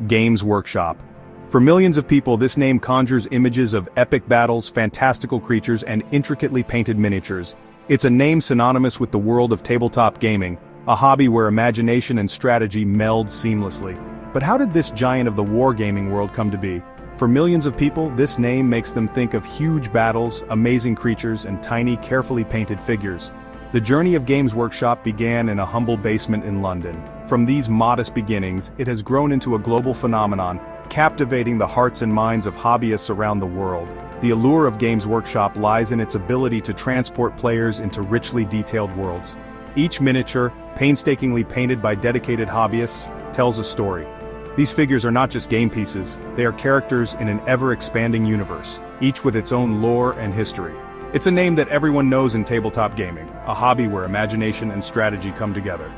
Games Workshop. For millions of people, this name conjures images of epic battles, fantastical creatures, and intricately painted miniatures. It's a name synonymous with the world of tabletop gaming, a hobby where imagination and strategy meld seamlessly. But how did this giant of the wargaming world come to be? For millions of people, this name makes them think of huge battles, amazing creatures, and tiny, carefully painted figures. The journey of Games Workshop began in a humble basement in London. From these modest beginnings, it has grown into a global phenomenon, captivating the hearts and minds of hobbyists around the world. The allure of Games Workshop lies in its ability to transport players into richly detailed worlds. Each miniature, painstakingly painted by dedicated hobbyists, tells a story. These figures are not just game pieces, they are characters in an ever-expanding universe, each with its own lore and history. It's a name that everyone knows in tabletop gaming, a hobby where imagination and strategy come together.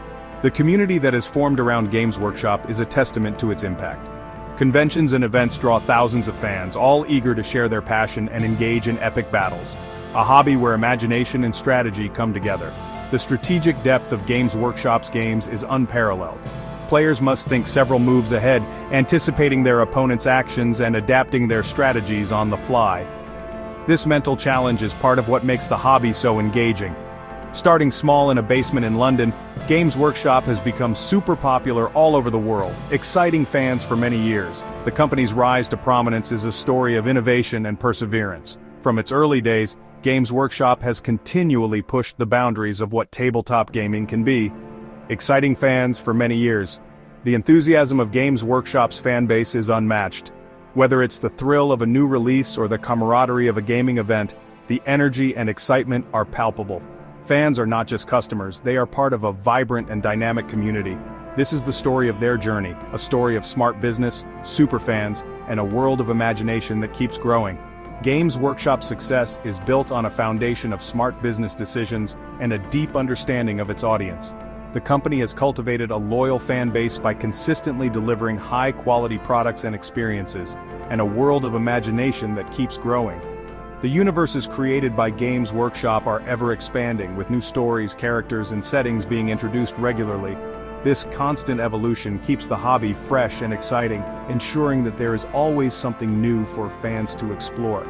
The community that has formed around Games Workshop is a testament to its impact. Conventions and events draw thousands of fans, all eager to share their passion and engage in epic battles. A hobby where imagination and strategy come together. The strategic depth of Games Workshop's games is unparalleled. Players must think several moves ahead, anticipating their opponent's actions and adapting their strategies on the fly. This mental challenge is part of what makes the hobby so engaging. Starting small in a basement in London, Games Workshop has become super popular all over the world, exciting fans for many years. The company's rise to prominence is a story of innovation and perseverance. From its early days, Games Workshop has continually pushed the boundaries of what tabletop gaming can be. Exciting fans for many years. The enthusiasm of Games Workshop's fanbase is unmatched. Whether it's the thrill of a new release or the camaraderie of a gaming event, the energy and excitement are palpable. Fans are not just customers, they are part of a vibrant and dynamic community. This is the story of their journey, a story of smart business, superfans, and a world of imagination that keeps growing. Games Workshop's success is built on a foundation of smart business decisions and a deep understanding of its audience. The company has cultivated a loyal fan base by consistently delivering high-quality products and experiences, and a world of imagination that keeps growing. The universes created by Games Workshop are ever-expanding, with new stories, characters, and settings being introduced regularly. This constant evolution keeps the hobby fresh and exciting, ensuring that there is always something new for fans to explore.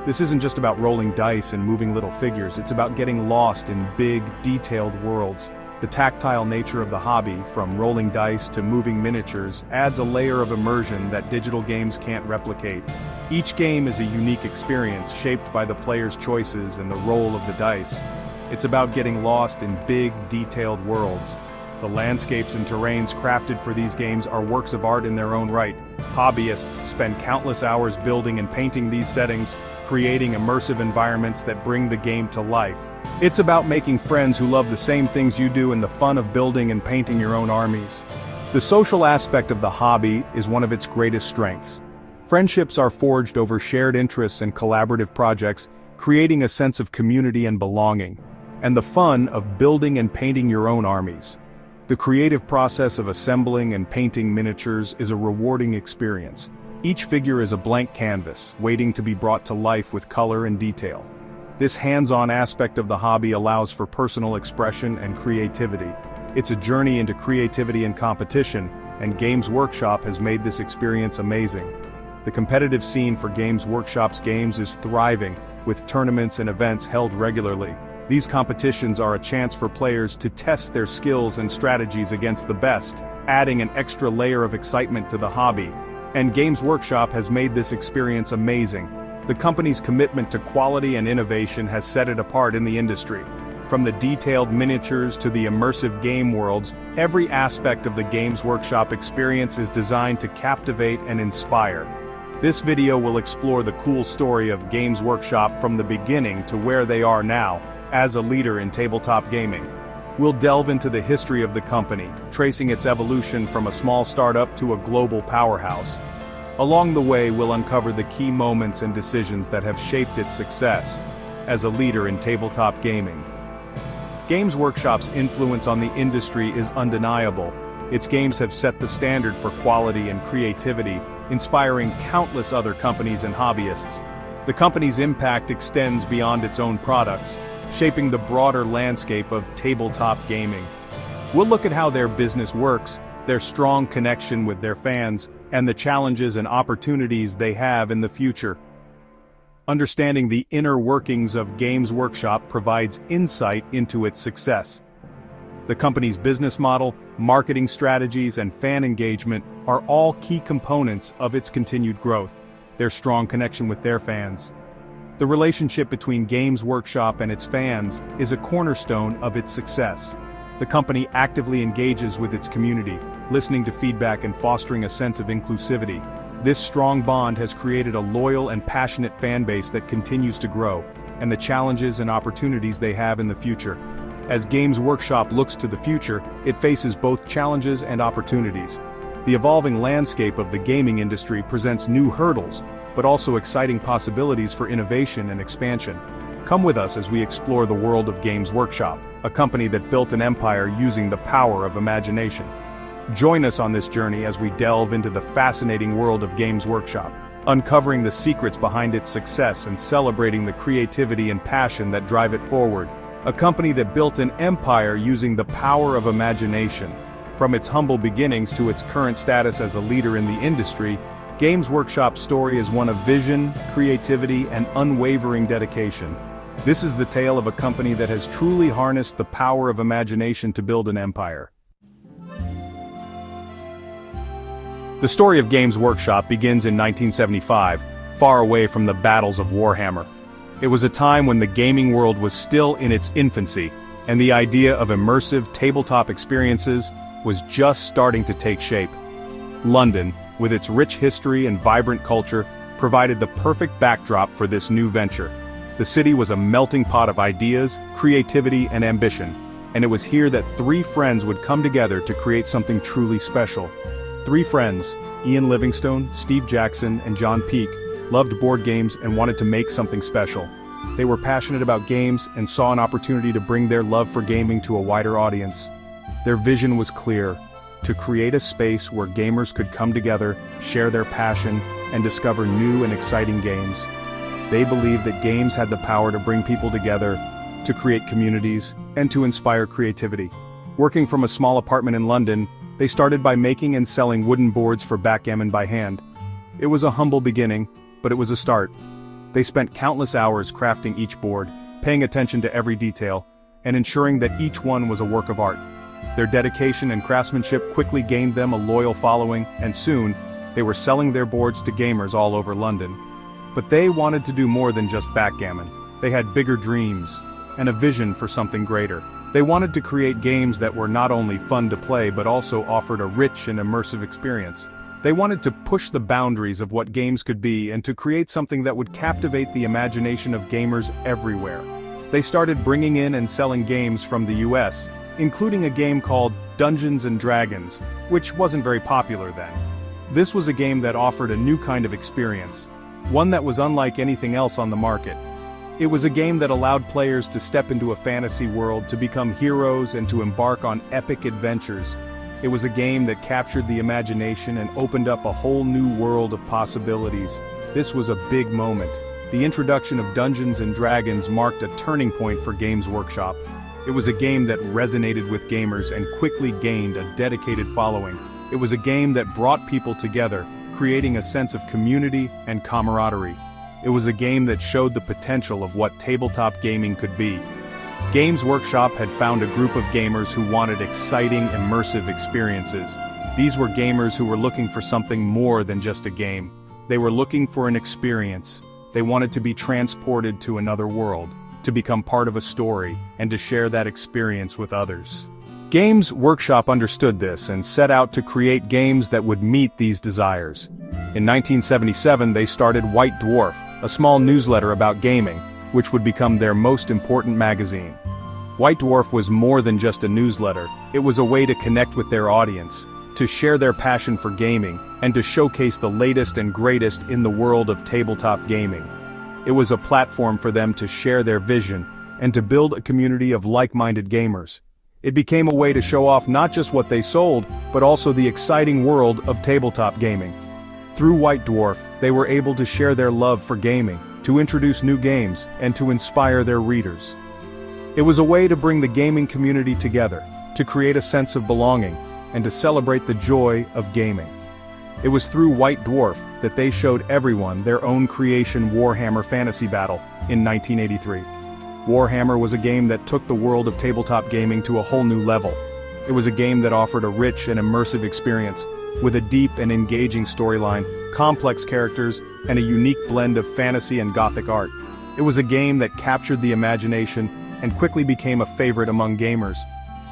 This isn't just about rolling dice and moving little figures, it's about getting lost in big, detailed worlds. The tactile nature of the hobby, from rolling dice to moving miniatures, adds a layer of immersion that digital games can't replicate. Each game is a unique experience shaped by the player's choices and the roll of the dice. It's about getting lost in big, detailed worlds. The landscapes and terrains crafted for these games are works of art in their own right. Hobbyists spend countless hours building and painting these settings, creating immersive environments that bring the game to life. It's about making friends who love the same things you do and the fun of building and painting your own armies. The social aspect of the hobby is one of its greatest strengths. Friendships are forged over shared interests and collaborative projects, creating a sense of community and belonging, and the fun of building and painting your own armies. The creative process of assembling and painting miniatures is a rewarding experience. Each figure is a blank canvas, waiting to be brought to life with color and detail. This hands-on aspect of the hobby allows for personal expression and creativity. It's a journey into creativity and competition, and Games Workshop has made this experience amazing. The competitive scene for Games Workshop's games is thriving, with tournaments and events held regularly. These competitions are a chance for players to test their skills and strategies against the best, adding an extra layer of excitement to the hobby. And Games Workshop has made this experience amazing. The company's commitment to quality and innovation has set it apart in the industry. From the detailed miniatures to the immersive game worlds, every aspect of the Games Workshop experience is designed to captivate and inspire. This video will explore the cool story of Games Workshop from the beginning to where they are now, as a leader in tabletop gaming. We'll delve into the history of the company, tracing its evolution from a small startup to a global powerhouse. Along the way, we'll uncover the key moments and decisions that have shaped its success as a leader in tabletop gaming. Games Workshop's influence on the industry is undeniable. Its games have set the standard for quality and creativity, inspiring countless other companies and hobbyists. The company's impact extends beyond its own products, shaping the broader landscape of tabletop gaming. We'll look at how their business works, their strong connection with their fans, and the challenges and opportunities they have in the future. Understanding the inner workings of Games Workshop provides insight into its success. The company's business model, marketing strategies, and fan engagement are all key components of its continued growth. Their strong connection with their fans. The relationship between Games Workshop and its fans is a cornerstone of its success. The company actively engages with its community, listening to feedback and fostering a sense of inclusivity. This strong bond has created a loyal and passionate fan base that continues to grow, and the challenges and opportunities they have in the future. As Games Workshop looks to the future, it faces both challenges and opportunities. The evolving landscape of the gaming industry presents new hurdles, but also exciting possibilities for innovation and expansion. Come with us as we explore the world of Games Workshop, a company that built an empire using the power of imagination. Join us on this journey as we delve into the fascinating world of Games Workshop, uncovering the secrets behind its success and celebrating the creativity and passion that drive it forward. A company that built an empire using the power of imagination. From its humble beginnings to its current status as a leader in the industry, Games Workshop's story is one of vision, creativity, and unwavering dedication. This is the tale of a company that has truly harnessed the power of imagination to build an empire. The story of Games Workshop begins in 1975, far away from the battles of Warhammer. It was a time when the gaming world was still in its infancy, and the idea of immersive tabletop experiences was just starting to take shape. London, with its rich history and vibrant culture, provided the perfect backdrop for this new venture. The city was a melting pot of ideas, creativity, and ambition, and it was here that three friends would come together to create something truly special. Three friends, Ian Livingstone, Steve Jackson, and John Peake, loved board games and wanted to make something special. They were passionate about games and saw an opportunity to bring their love for gaming to a wider audience. Their vision was clear: to create a space where gamers could come together, share their passion, and discover new and exciting games. They believed that games had the power to bring people together, to create communities, and to inspire creativity. Working from a small apartment in London, they started by making and selling wooden boards for backgammon by hand. It was a humble beginning, but it was a start. They spent countless hours crafting each board, paying attention to every detail, and ensuring that each one was a work of art. Their dedication and craftsmanship quickly gained them a loyal following, and soon, they were selling their boards to gamers all over London. But they wanted to do more than just backgammon. They had bigger dreams, and a vision for something greater. They wanted to create games that were not only fun to play but also offered a rich and immersive experience. They wanted to push the boundaries of what games could be and to create something that would captivate the imagination of gamers everywhere. They started bringing in and selling games from the US, including a game called Dungeons & Dragons, which wasn't very popular then. This was a game that offered a new kind of experience, one that was unlike anything else on the market. It was a game that allowed players to step into a fantasy world, to become heroes, and to embark on epic adventures. It was a game that captured the imagination and opened up a whole new world of possibilities. This was a big moment. The introduction of Dungeons & Dragons marked a turning point for Games Workshop. It was a game that resonated with gamers and quickly gained a dedicated following. It was a game that brought people together, creating a sense of community and camaraderie. It was a game that showed the potential of what tabletop gaming could be. Games Workshop had found a group of gamers who wanted exciting, immersive experiences. These were gamers who were looking for something more than just a game. They were looking for an experience. They wanted to be transported to another world, to become part of a story, and to share that experience with others. Games Workshop understood this and set out to create games that would meet these desires. In 1977, they started White Dwarf, a small newsletter about gaming, which would become their most important magazine. White Dwarf was more than just a newsletter. It was a way to connect with their audience, to share their passion for gaming, and to showcase the latest and greatest in the world of tabletop gaming. It was a platform for them to share their vision, and to build a community of like-minded gamers. It became a way to show off not just what they sold, but also the exciting world of tabletop gaming. Through White Dwarf, they were able to share their love for gaming, to introduce new games, and to inspire their readers. It was a way to bring the gaming community together, to create a sense of belonging, and to celebrate the joy of gaming. It was through White Dwarf that they showed everyone their own creation Warhammer Fantasy Battle in 1983. Warhammer was a game that took the world of tabletop gaming to a whole new level. It was a game that offered a rich and immersive experience, with a deep and engaging storyline, complex characters, and a unique blend of fantasy and gothic art. It was a game that captured the imagination and quickly became a favorite among gamers.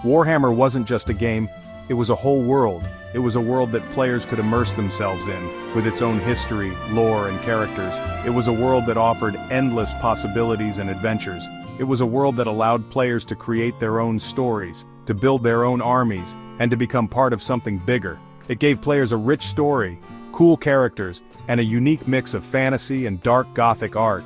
Warhammer wasn't just a game, it was a whole world. It was a world that players could immerse themselves in, with its own history, lore, and characters. It was a world that offered endless possibilities and adventures. It was a world that allowed players to create their own stories, to build their own armies, and to become part of something bigger. It gave players a rich story, cool characters, and a unique mix of fantasy and dark gothic art.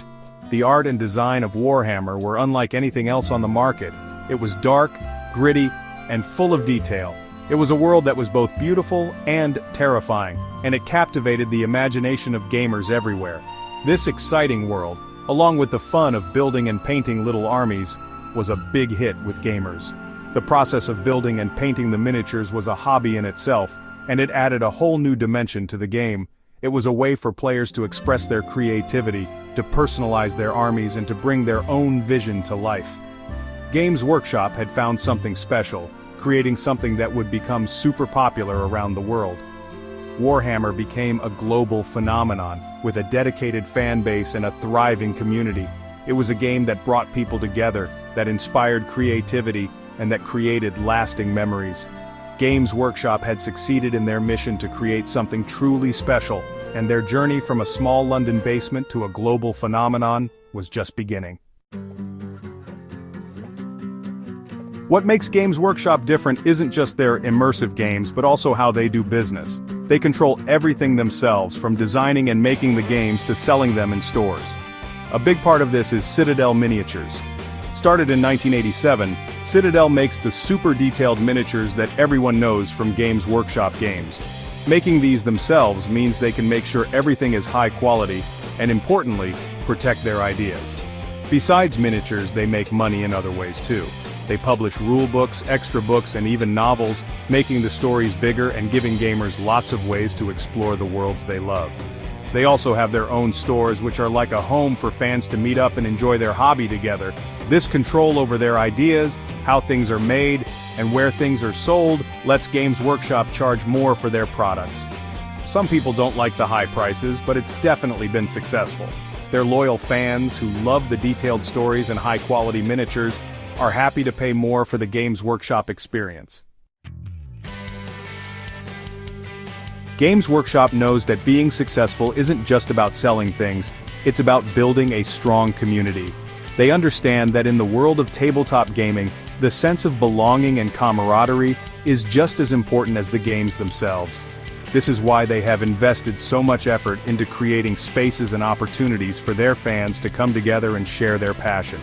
The art and design of Warhammer were unlike anything else on the market. It was dark, gritty, and full of detail. It was a world that was both beautiful and terrifying, and it captivated the imagination of gamers everywhere. This exciting world, along with the fun of building and painting little armies, was a big hit with gamers. The process of building and painting the miniatures was a hobby in itself, and it added a whole new dimension to the game. It was a way for players to express their creativity, to personalize their armies, and to bring their own vision to life. Games Workshop had found something special, creating something that would become super popular around the world. Warhammer became a global phenomenon, with a dedicated fan base and a thriving community. It was a game that brought people together, that inspired creativity, and that created lasting memories. Games Workshop had succeeded in their mission to create something truly special, and their journey from a small London basement to a global phenomenon was just beginning. What makes Games Workshop different isn't just their immersive games, but also how they do business. They control everything themselves, from designing and making the games to selling them in stores. A big part of this is Citadel Miniatures. Started in 1987, Citadel makes the super detailed miniatures that everyone knows from Games Workshop games. Making these themselves means they can make sure everything is high quality, and importantly, protect their ideas. Besides miniatures, they make money in other ways too. They publish rulebooks, extra books, and even novels, making the stories bigger and giving gamers lots of ways to explore the worlds they love. They also have their own stores, which are like a home for fans to meet up and enjoy their hobby together. This control over their ideas, how things are made, and where things are sold lets Games Workshop charge more for their products. Some people don't like the high prices, but it's definitely been successful. Their loyal fans, who love the detailed stories and high-quality miniatures, are happy to pay more for the Games Workshop experience. Games Workshop knows that being successful isn't just about selling things, it's about building a strong community. They understand that in the world of tabletop gaming, the sense of belonging and camaraderie is just as important as the games themselves. This is why they have invested so much effort into creating spaces and opportunities for their fans to come together and share their passion.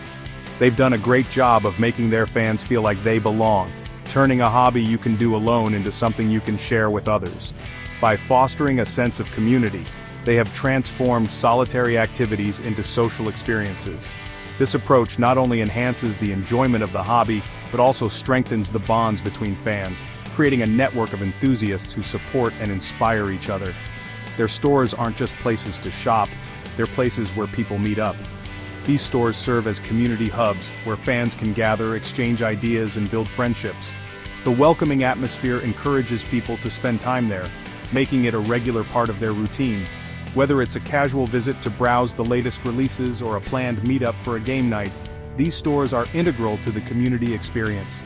They've done a great job of making their fans feel like they belong, turning a hobby you can do alone into something you can share with others. By fostering a sense of community, they have transformed solitary activities into social experiences. This approach not only enhances the enjoyment of the hobby, but also strengthens the bonds between fans, creating a network of enthusiasts who support and inspire each other. Their stores aren't just places to shop, they're places where people meet up. These stores serve as community hubs where fans can gather, exchange ideas, and build friendships. The welcoming atmosphere encourages people to spend time there, making it a regular part of their routine. Whether it's a casual visit to browse the latest releases or a planned meetup for a game night, these stores are integral to the community experience.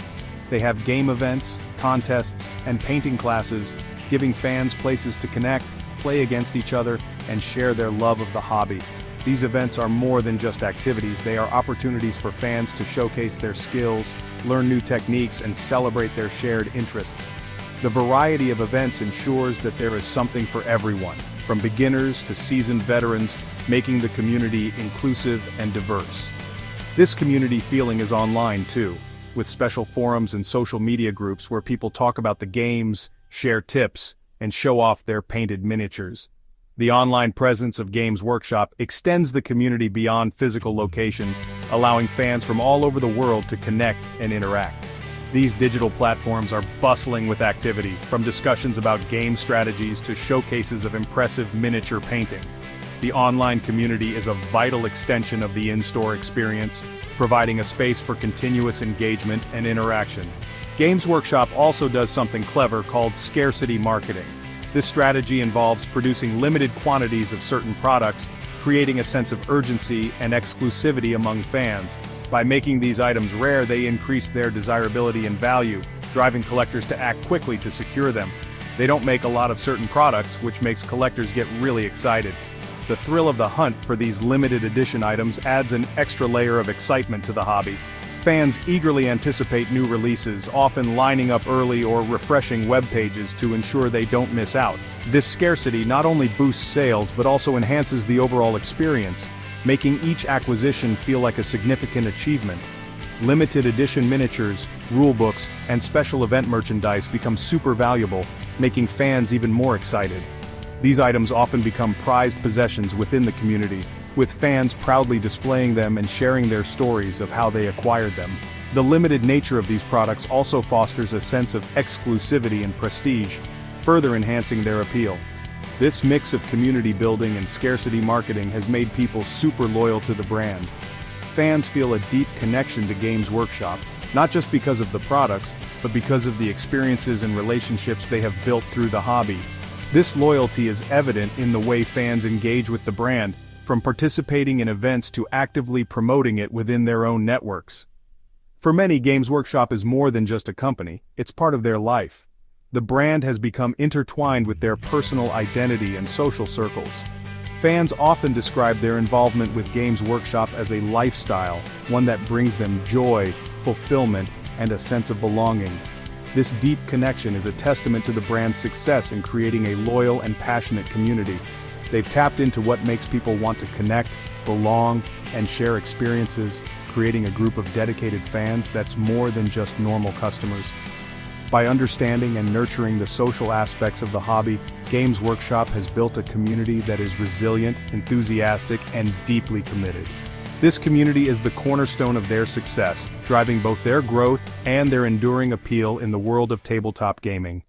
They have game events, contests, and painting classes, giving fans places to connect, play against each other, and share their love of the hobby. These events are more than just activities, they are opportunities for fans to showcase their skills, learn new techniques, and celebrate their shared interests. The variety of events ensures that there is something for everyone, from beginners to seasoned veterans, making the community inclusive and diverse. This community feeling is online too, with special forums and social media groups where people talk about the games, share tips, and show off their painted miniatures. The online presence of Games Workshop extends the community beyond physical locations, allowing fans from all over the world to connect and interact. These digital platforms are bustling with activity, from discussions about game strategies to showcases of impressive miniature painting. The online community is a vital extension of the in-store experience, providing a space for continuous engagement and interaction. Games Workshop also does something clever called scarcity marketing. This strategy involves producing limited quantities of certain products, creating a sense of urgency and exclusivity among fans. By making these items rare, they increase their desirability and value, driving collectors to act quickly to secure them. They don't make a lot of certain products, which makes collectors get really excited. The thrill of the hunt for these limited edition items adds an extra layer of excitement to the hobby. Fans eagerly anticipate new releases, often lining up early or refreshing web pages to ensure they don't miss out. This scarcity not only boosts sales but also enhances the overall experience, making each acquisition feel like a significant achievement. Limited edition miniatures, rulebooks, and special event merchandise become super valuable, making fans even more excited. These items often become prized possessions within the community, with fans proudly displaying them and sharing their stories of how they acquired them. The limited nature of these products also fosters a sense of exclusivity and prestige, further enhancing their appeal. This mix of community building and scarcity marketing has made people super loyal to the brand. Fans feel a deep connection to Games Workshop, not just because of the products, but because of the experiences and relationships they have built through the hobby. This loyalty is evident in the way fans engage with the brand, from participating in events to actively promoting it within their own networks. For many, Games Workshop is more than just a company, it's part of their life. The brand has become intertwined with their personal identity and social circles. Fans often describe their involvement with Games Workshop as a lifestyle, one that brings them joy, fulfillment, and a sense of belonging. This deep connection is a testament to the brand's success in creating a loyal and passionate community. They've tapped into what makes people want to connect, belong, and share experiences, creating a group of dedicated fans that's more than just normal customers. By understanding and nurturing the social aspects of the hobby, Games Workshop has built a community that is resilient, enthusiastic, and deeply committed. This community is the cornerstone of their success, driving both their growth and their enduring appeal in the world of tabletop gaming.